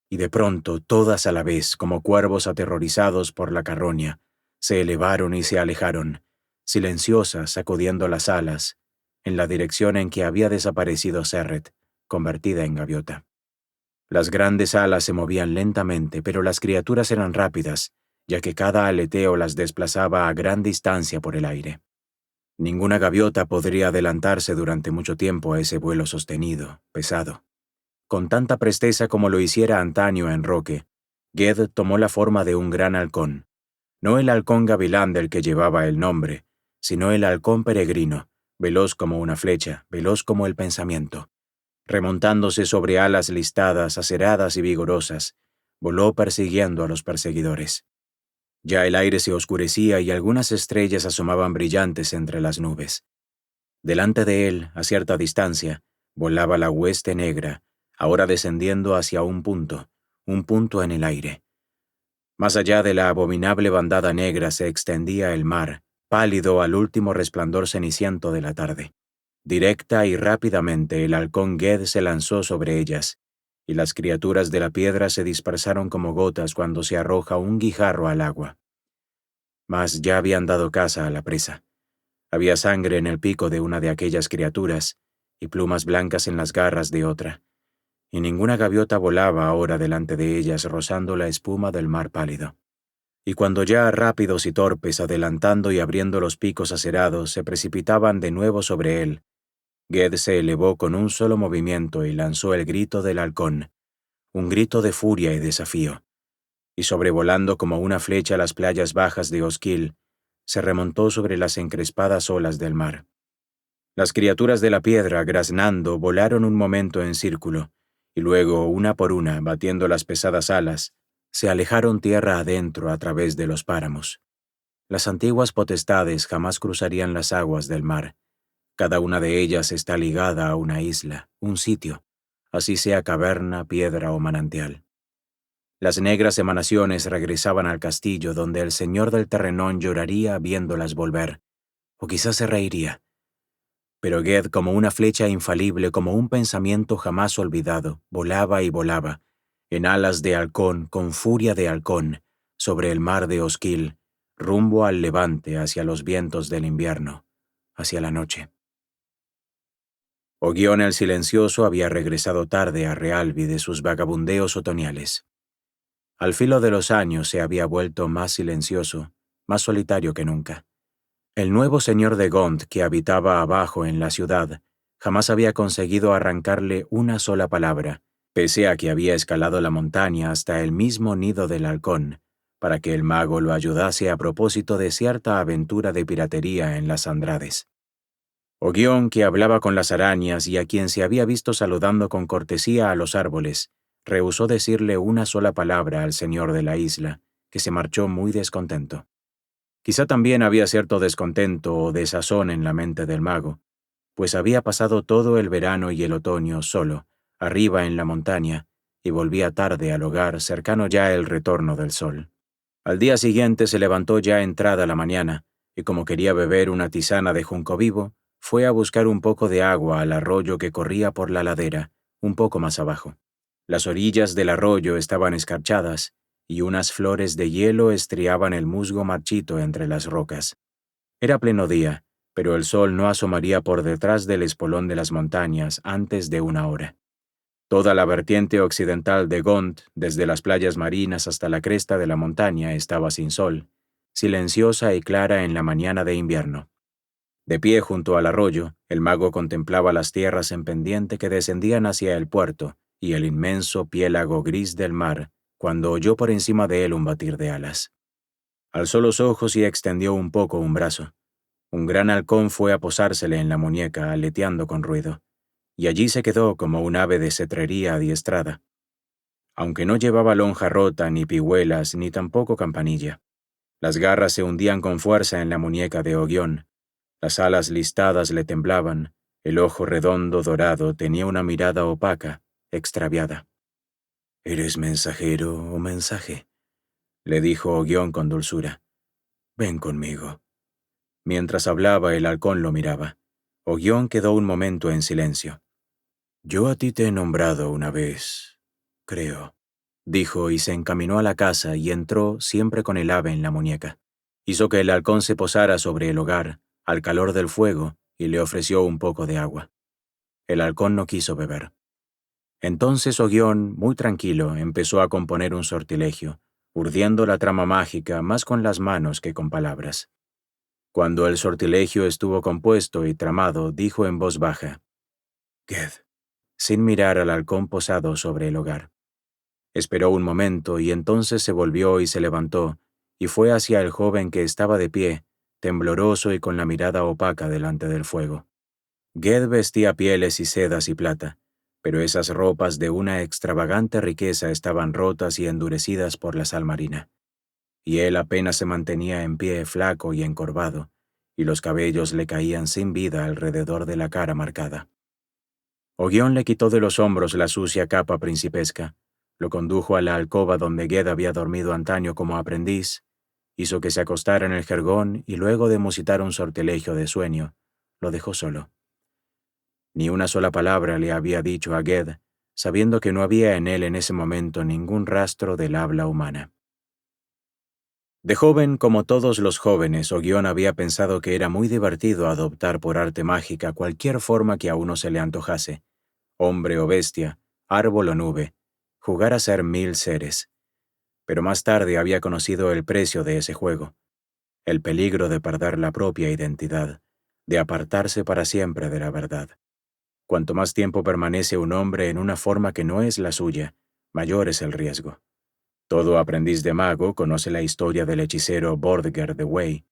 Y de pronto, todas a la vez, como cuervos aterrorizados por la carroña, se elevaron y se alejaron, silenciosas, sacudiendo las alas, en la dirección en que había desaparecido Serret, convertida en gaviota. Las grandes alas se movían lentamente, pero las criaturas eran rápidas, ya que cada aleteo las desplazaba a gran distancia por el aire. Ninguna gaviota podría adelantarse durante mucho tiempo a ese vuelo sostenido, pesado. Con tanta presteza como lo hiciera antaño en Roque, Ged tomó la forma de un gran halcón, no el halcón gavilán del que llevaba el nombre, sino el halcón peregrino, veloz como una flecha, veloz como el pensamiento. Remontándose sobre alas listadas, aceradas y vigorosas, voló persiguiendo a los perseguidores. Ya el aire se oscurecía y algunas estrellas asomaban brillantes entre las nubes. Delante de él, a cierta distancia, volaba la hueste negra, ahora descendiendo hacia un punto en el aire. Más allá de la abominable bandada negra se extendía el mar, pálido al último resplandor ceniciento de la tarde. Directa y rápidamente el halcón Ged se lanzó sobre ellas, y las criaturas de la piedra se dispersaron como gotas cuando se arroja un guijarro al agua. Mas ya habían dado caza a la presa. Había sangre en el pico de una de aquellas criaturas y plumas blancas en las garras de otra, y ninguna gaviota volaba ahora delante de ellas rozando la espuma del mar pálido. Y cuando ya rápidos y torpes, adelantando y abriendo los picos acerados, se precipitaban de nuevo sobre él, Ged se elevó con un solo movimiento y lanzó el grito del halcón, un grito de furia y desafío, y sobrevolando como una flecha las playas bajas de Osquil, se remontó sobre las encrespadas olas del mar. Las criaturas de la piedra, graznando, volaron un momento en círculo, y luego, una por una, batiendo las pesadas alas, se alejaron tierra adentro a través de los páramos. Las antiguas potestades jamás cruzarían las aguas del mar. Cada una de ellas está ligada a una isla, un sitio, así sea caverna, piedra o manantial. Las negras emanaciones regresaban al castillo donde el señor del Terrenón lloraría viéndolas volver, o quizás se reiría. Pero Ged, como una flecha infalible, como un pensamiento jamás olvidado, volaba y volaba, en alas de halcón, con furia de halcón, sobre el mar de Osquil, rumbo al levante, hacia los vientos del invierno, hacia la noche. Ogión el silencioso había regresado tarde a Realbi de sus vagabundeos otoñales. Al filo de los años se había vuelto más silencioso, más solitario que nunca. El nuevo señor de Gond, que habitaba abajo en la ciudad, jamás había conseguido arrancarle una sola palabra, pese a que había escalado la montaña hasta el mismo nido del halcón, para que el mago lo ayudase a propósito de cierta aventura de piratería en las Andrades. Ogión, que hablaba con las arañas y a quien se había visto saludando con cortesía a los árboles, rehusó decirle una sola palabra al señor de la isla, que se marchó muy descontento. Quizá también había cierto descontento o desazón en la mente del mago, pues había pasado todo el verano y el otoño solo, arriba en la montaña, y volvía tarde al hogar, cercano ya el retorno del sol. Al día siguiente se levantó ya entrada la mañana, y como quería beber una tisana de junco vivo, fue a buscar un poco de agua al arroyo que corría por la ladera, un poco más abajo. Las orillas del arroyo estaban escarchadas, y unas flores de hielo estriaban el musgo marchito entre las rocas. Era pleno día, pero el sol no asomaría por detrás del espolón de las montañas antes de una hora. Toda la vertiente occidental de Gont, desde las playas marinas hasta la cresta de la montaña, estaba sin sol, silenciosa y clara en la mañana de invierno. De pie junto al arroyo, el mago contemplaba las tierras en pendiente que descendían hacia el puerto y el inmenso piélago gris del mar, cuando oyó por encima de él un batir de alas. Alzó los ojos y extendió un poco un brazo. Un gran halcón fue a posársele en la muñeca, aleteando con ruido, y allí se quedó como un ave de cetrería adiestrada, aunque no llevaba lonja rota, ni pihuelas, ni tampoco campanilla. Las garras se hundían con fuerza en la muñeca de Ogión, las alas listadas le temblaban, el ojo redondo dorado tenía una mirada opaca, extraviada. «¿Eres mensajero o mensaje?», le dijo Ogión con dulzura. «Ven conmigo». Mientras hablaba, el halcón lo miraba. Ogión quedó un momento en silencio. «Yo a ti te he nombrado una vez, creo», dijo, y se encaminó a la casa y entró siempre con el ave en la muñeca. Hizo que el halcón se posara sobre el hogar, al calor del fuego, y le ofreció un poco de agua. El halcón no quiso beber. Entonces Ogión, muy tranquilo, empezó a componer un sortilegio, urdiendo la trama mágica más con las manos que con palabras. Cuando el sortilegio estuvo compuesto y tramado, dijo en voz baja: «Ged», sin mirar al halcón posado sobre el hogar. Esperó un momento y entonces se volvió y se levantó, y fue hacia el joven que estaba de pie, tembloroso y con la mirada opaca delante del fuego. Ged vestía pieles y sedas y plata, pero esas ropas de una extravagante riqueza estaban rotas y endurecidas por la sal marina. Y él apenas se mantenía en pie, flaco y encorvado, y los cabellos le caían sin vida alrededor de la cara marcada. Ogión le quitó de los hombros la sucia capa principesca, lo condujo a la alcoba donde Ged había dormido antaño como aprendiz, hizo que se acostara en el jergón y luego de musitar un sortilegio de sueño, lo dejó solo. Ni una sola palabra le había dicho a Ged, sabiendo que no había en él en ese momento ningún rastro del habla humana. De joven, como todos los jóvenes, Ogión había pensado que era muy divertido adoptar por arte mágica cualquier forma que a uno se le antojase, hombre o bestia, árbol o nube, jugar a ser 1000 seres. Pero más tarde había conocido el precio de ese juego, el peligro de perder la propia identidad, de apartarse para siempre de la verdad. Cuanto más tiempo permanece un hombre en una forma que no es la suya, mayor es el riesgo. Todo aprendiz de mago conoce la historia del hechicero Bordger de Wey,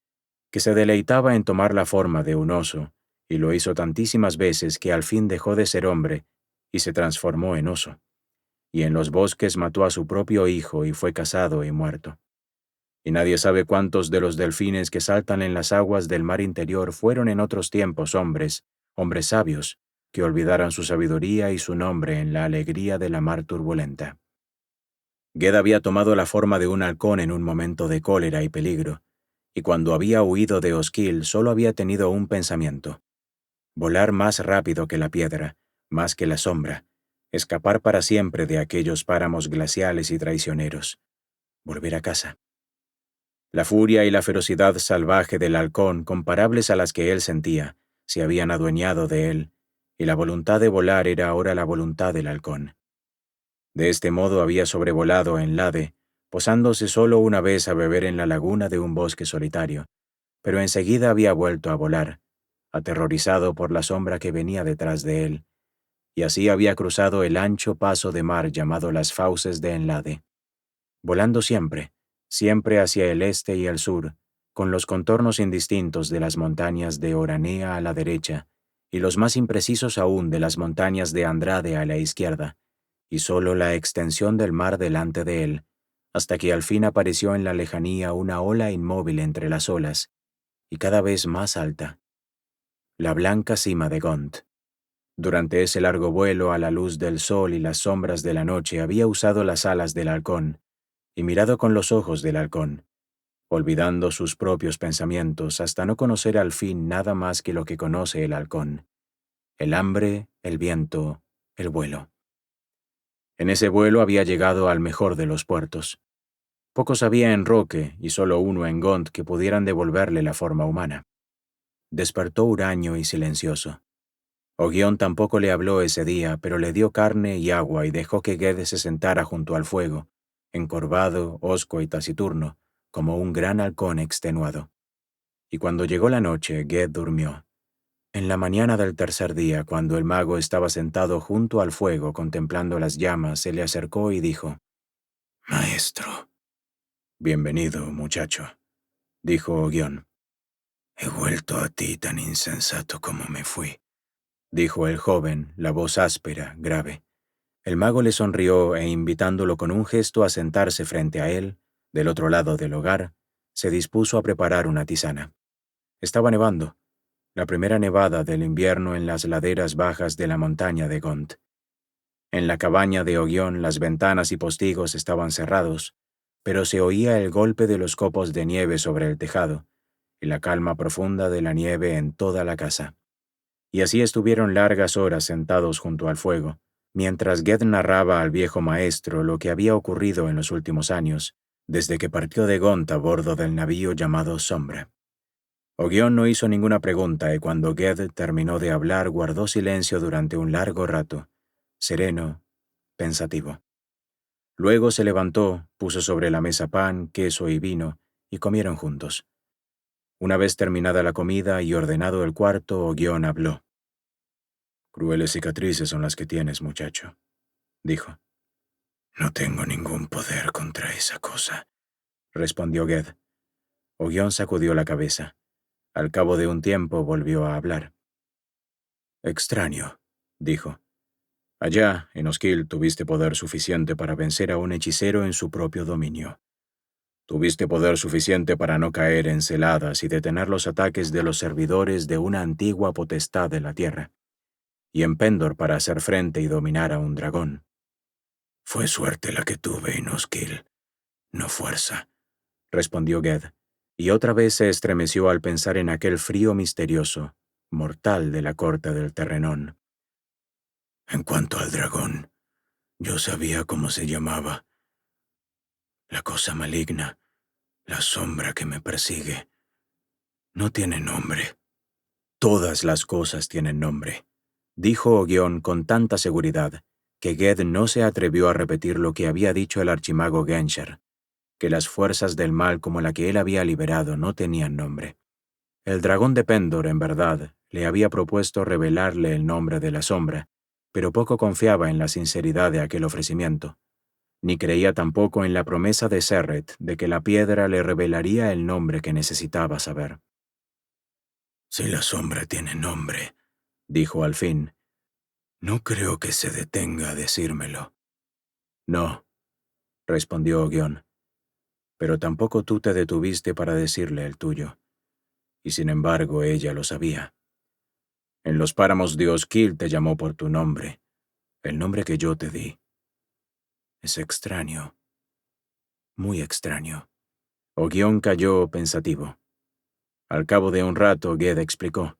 que se deleitaba en tomar la forma de un oso, y lo hizo tantísimas veces que al fin dejó de ser hombre y se transformó en oso. Y en los bosques mató a su propio hijo y fue cazado y muerto. Y nadie sabe cuántos de los delfines que saltan en las aguas del mar interior fueron en otros tiempos hombres sabios, que olvidaran su sabiduría y su nombre en la alegría de la mar turbulenta. Ged había tomado la forma de un halcón en un momento de cólera y peligro, y cuando había huido de Osquil solo había tenido un pensamiento: volar más rápido que la piedra, más que la sombra, escapar para siempre de aquellos páramos glaciales y traicioneros, volver a casa. La furia y la ferocidad salvaje del halcón, comparables a las que él sentía, se habían adueñado de él, y la voluntad de volar era ahora la voluntad del halcón. De este modo había sobrevolado en Lade, posándose solo una vez a beber en la laguna de un bosque solitario, pero enseguida había vuelto a volar, aterrorizado por la sombra que venía detrás de él, y así había cruzado el ancho paso de mar llamado las Fauces de Enlade, volando siempre, siempre hacia el este y el sur, con los contornos indistintos de las montañas de Oranea a la derecha y los más imprecisos aún de las montañas de Andrade a la izquierda, y solo la extensión del mar delante de él, hasta que al fin apareció en la lejanía una ola inmóvil entre las olas, y cada vez más alta, la blanca cima de Gont. Durante ese largo vuelo a la luz del sol y las sombras de la noche había usado las alas del halcón, y mirado con los ojos del halcón, olvidando sus propios pensamientos hasta no conocer al fin nada más que lo que conoce el halcón: el hambre, el viento, el vuelo. En ese vuelo había llegado al mejor de los puertos. Pocos había en Roque y solo uno en Gont que pudieran devolverle la forma humana. Despertó huraño y silencioso. Ogión tampoco le habló ese día, pero le dio carne y agua y dejó que Ged se sentara junto al fuego, encorvado, hosco y taciturno, como un gran halcón extenuado. Y cuando llegó la noche, Ged durmió. En la mañana del tercer día, cuando el mago estaba sentado junto al fuego contemplando las llamas, se le acercó y dijo: «Maestro». «Bienvenido, muchacho», dijo Ogión. «He vuelto a ti tan insensato como me fui», dijo el joven, la voz áspera, grave. El mago le sonrió e, invitándolo con un gesto a sentarse frente a él, del otro lado del hogar, se dispuso a preparar una tisana. Estaba nevando, la primera nevada del invierno en las laderas bajas de la montaña de Gont. En la cabaña de Ogión las ventanas y postigos estaban cerrados, pero se oía el golpe de los copos de nieve sobre el tejado y la calma profunda de la nieve en toda la casa. Y así estuvieron largas horas sentados junto al fuego, mientras Ged narraba al viejo maestro lo que había ocurrido en los últimos años, desde que partió de Gont a bordo del navío llamado Sombra. Ogión no hizo ninguna pregunta y cuando Ged terminó de hablar guardó silencio durante un largo rato, sereno, pensativo. Luego se levantó, puso sobre la mesa pan, queso y vino, y comieron juntos. Una vez terminada la comida y ordenado el cuarto, Ogión habló. «Crueles cicatrices son las que tienes, muchacho», dijo. «No tengo ningún poder contra esa cosa», respondió Ged. Ogión sacudió la cabeza. Al cabo de un tiempo volvió a hablar. «Extraño», dijo. «Allá, en Osquil, tuviste poder suficiente para vencer a un hechicero en su propio dominio. Tuviste poder suficiente para no caer en celadas y detener los ataques de los servidores de una antigua potestad de la tierra, y en Pendor para hacer frente y dominar a un dragón. Fue suerte la que tuve en Osquil, no fuerza», respondió Ged, y otra vez se estremeció al pensar en aquel frío misterioso, mortal de la corte del Terrenón. «En cuanto al dragón, yo sabía cómo se llamaba. La cosa maligna, la sombra que me persigue. No tiene nombre». «Todas las cosas tienen nombre», dijo Ogión con tanta seguridad que Ged no se atrevió a repetir lo que había dicho el archimago Gensher, que las fuerzas del mal como la que él había liberado no tenían nombre. El dragón de Pendor, en verdad, le había propuesto revelarle el nombre de la sombra, pero poco confiaba en la sinceridad de aquel ofrecimiento. Ni creía tampoco en la promesa de Serret de que la piedra le revelaría el nombre que necesitaba saber. «Si la sombra tiene nombre», dijo al fin, «no creo que se detenga a decírmelo». «No», respondió Ogión, «pero tampoco tú te detuviste para decirle el tuyo. Y sin embargo ella lo sabía. En los páramos de Osquil te llamó por tu nombre, el nombre que yo te di. Es extraño, muy extraño». Ogión calló pensativo. Al cabo de un rato, Ged explicó.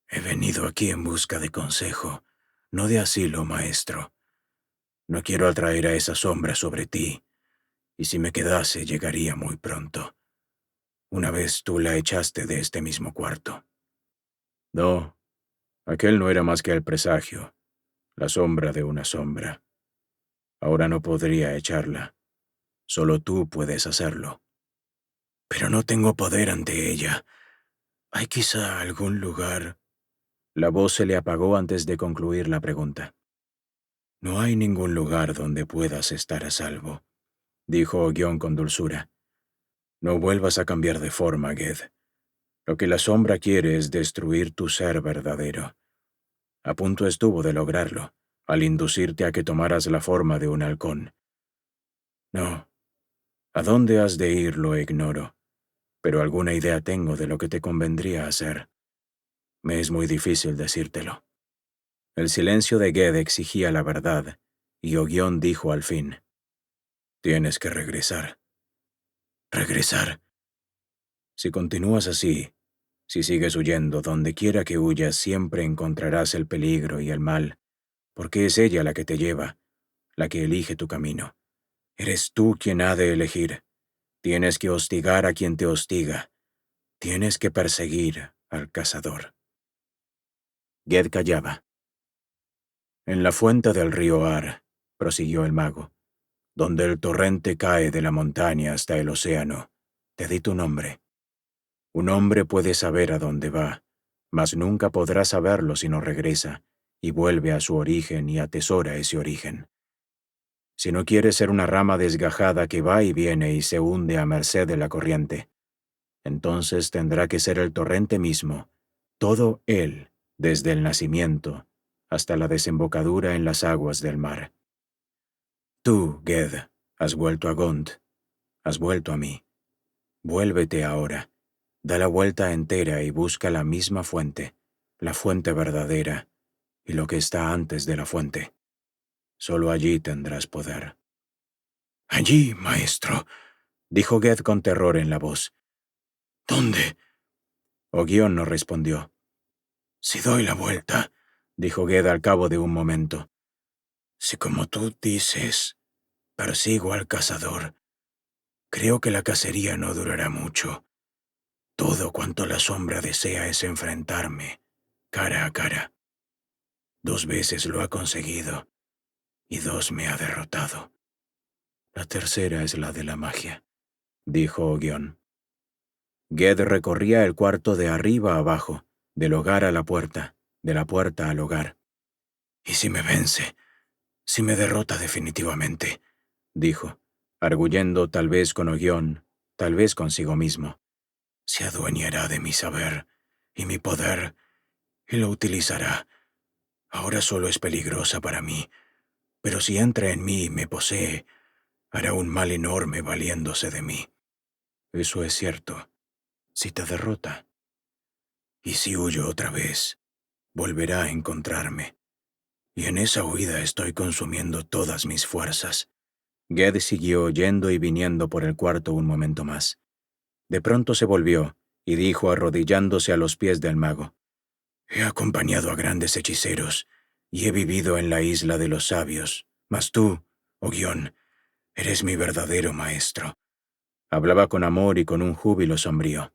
«He venido aquí en busca de consejo, no de asilo, maestro. No quiero atraer a esa sombra sobre ti, y si me quedase llegaría muy pronto. Una vez tú la echaste de este mismo cuarto». «No, aquel no era más que el presagio, la sombra de una sombra. Ahora no podría echarla. Solo tú puedes hacerlo». «Pero no tengo poder ante ella. ¿Hay quizá algún lugar?» La voz se le apagó antes de concluir la pregunta. «No hay ningún lugar donde puedas estar a salvo», dijo Ogión con dulzura. «No vuelvas a cambiar de forma, Ged. Lo que la sombra quiere es destruir tu ser verdadero. A punto estuvo de lograrlo, al inducirte a que tomaras la forma de un halcón. No. ¿A dónde has de ir lo ignoro? Pero alguna idea tengo de lo que te convendría hacer. Me es muy difícil decírtelo. El silencio de Ged exigía la verdad, y Ogión dijo al fin: Tienes que regresar. ¿Regresar? Si continúas así, si sigues huyendo, donde quiera que huyas siempre encontrarás el peligro y el mal, porque es ella la que te lleva, la que elige tu camino. Eres tú quien ha de elegir. Tienes que hostigar a quien te hostiga. Tienes que perseguir al cazador. Ged callaba. En la fuente del río Ar, prosiguió el mago, donde el torrente cae de la montaña hasta el océano, te di tu nombre. Un hombre puede saber a dónde va, mas nunca podrá saberlo si no regresa, y vuelve a su origen y atesora ese origen. Si no quieres ser una rama desgajada que va y viene y se hunde a merced de la corriente, entonces tendrá que ser el torrente mismo, todo él, desde el nacimiento hasta la desembocadura en las aguas del mar. Tú, Ged, has vuelto a Gond, has vuelto a mí. Vuélvete ahora, da la vuelta entera y busca la misma fuente, la fuente verdadera, y lo que está antes de la fuente. Solo allí tendrás poder. Allí, maestro, dijo Ged con terror en la voz. ¿Dónde? Ogión no respondió. Si doy la vuelta, dijo Ged al cabo de un momento. Si como tú dices, persigo al cazador, creo que la cacería no durará mucho. Todo cuanto la sombra desea es enfrentarme, cara a cara. 2 veces lo ha conseguido, y 2 me ha derrotado. La tercera es la de la magia, dijo Ogión. Ged recorría el cuarto de arriba a abajo, del hogar a la puerta, de la puerta al hogar. ¿Y si me vence? Si me derrota definitivamente, dijo, arguyendo tal vez con Ogión, tal vez consigo mismo. Se adueñará de mi saber y mi poder y lo utilizará. Ahora solo es peligrosa para mí, pero si entra en mí y me posee, hará un mal enorme valiéndose de mí. Eso es cierto, si te derrota. Y si huyo otra vez, volverá a encontrarme. Y en esa huida estoy consumiendo todas mis fuerzas. Ged siguió yendo y viniendo por el cuarto un momento más. De pronto se volvió y dijo arrodillándose a los pies del mago: He acompañado a grandes hechiceros y he vivido en la isla de los sabios, mas tú, Ogión, eres mi verdadero maestro. Hablaba con amor y con un júbilo sombrío.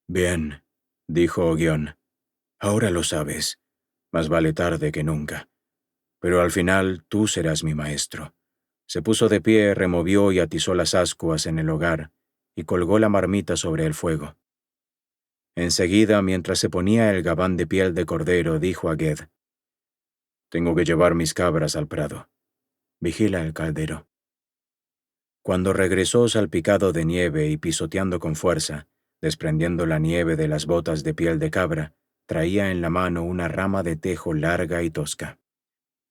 Bien, dijo Ogión, ahora lo sabes, más vale tarde que nunca. Pero al final tú serás mi maestro. Se puso de pie, removió y atizó las ascuas en el hogar y colgó la marmita sobre el fuego. Enseguida, mientras se ponía el gabán de piel de cordero, dijo a Ged: Tengo que llevar mis cabras al prado. Vigila el caldero. Cuando regresó salpicado de nieve y pisoteando con fuerza, desprendiendo la nieve de las botas de piel de cabra, traía en la mano una rama de tejo larga y tosca.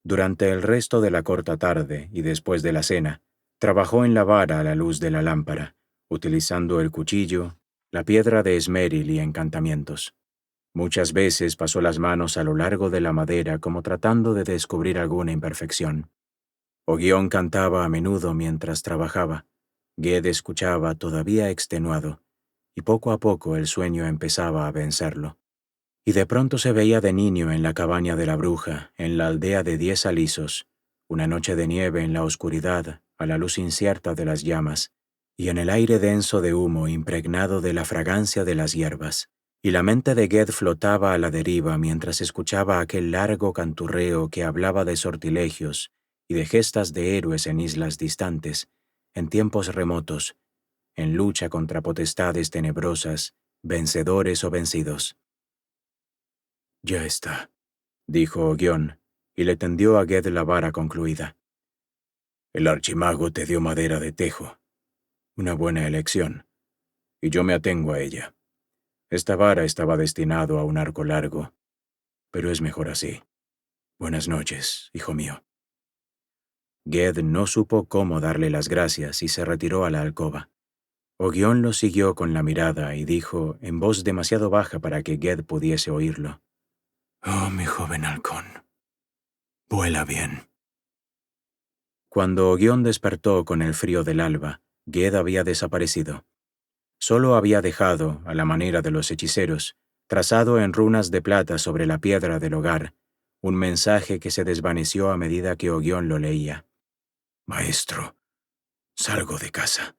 Durante el resto de la corta tarde y después de la cena, trabajó en la vara a la luz de la lámpara, utilizando el cuchillo, la piedra de esmeril y encantamientos. Muchas veces pasó las manos a lo largo de la madera como tratando de descubrir alguna imperfección. Ogión cantaba a menudo mientras trabajaba. Ged escuchaba todavía extenuado, y poco a poco el sueño empezaba a vencerlo. Y de pronto se veía de niño en la cabaña de la bruja, en la aldea de 10 alisos, una noche de nieve en la oscuridad, a la luz incierta de las llamas, y en el aire denso de humo impregnado de la fragancia de las hierbas. Y la mente de Ged flotaba a la deriva mientras escuchaba aquel largo canturreo que hablaba de sortilegios y de gestas de héroes en islas distantes, en tiempos remotos, en lucha contra potestades tenebrosas, vencedores o vencidos. Ya está, dijo Ogión, y le tendió a Ged la vara concluida. El archimago te dio madera de tejo. Una buena elección, y yo me atengo a ella. Esta vara estaba destinado a un arco largo, pero es mejor así. Buenas noches, hijo mío. Ged no supo cómo darle las gracias y se retiró a la alcoba. Ogión lo siguió con la mirada y dijo, en voz demasiado baja para que Ged pudiese oírlo: «Oh, mi joven halcón, vuela bien». Cuando Ogión despertó con el frío del alba, Ged había desaparecido. Solo había dejado, a la manera de los hechiceros, trazado en runas de plata sobre la piedra del hogar, un mensaje que se desvaneció a medida que Ogión lo leía. «Maestro, salgo de casa.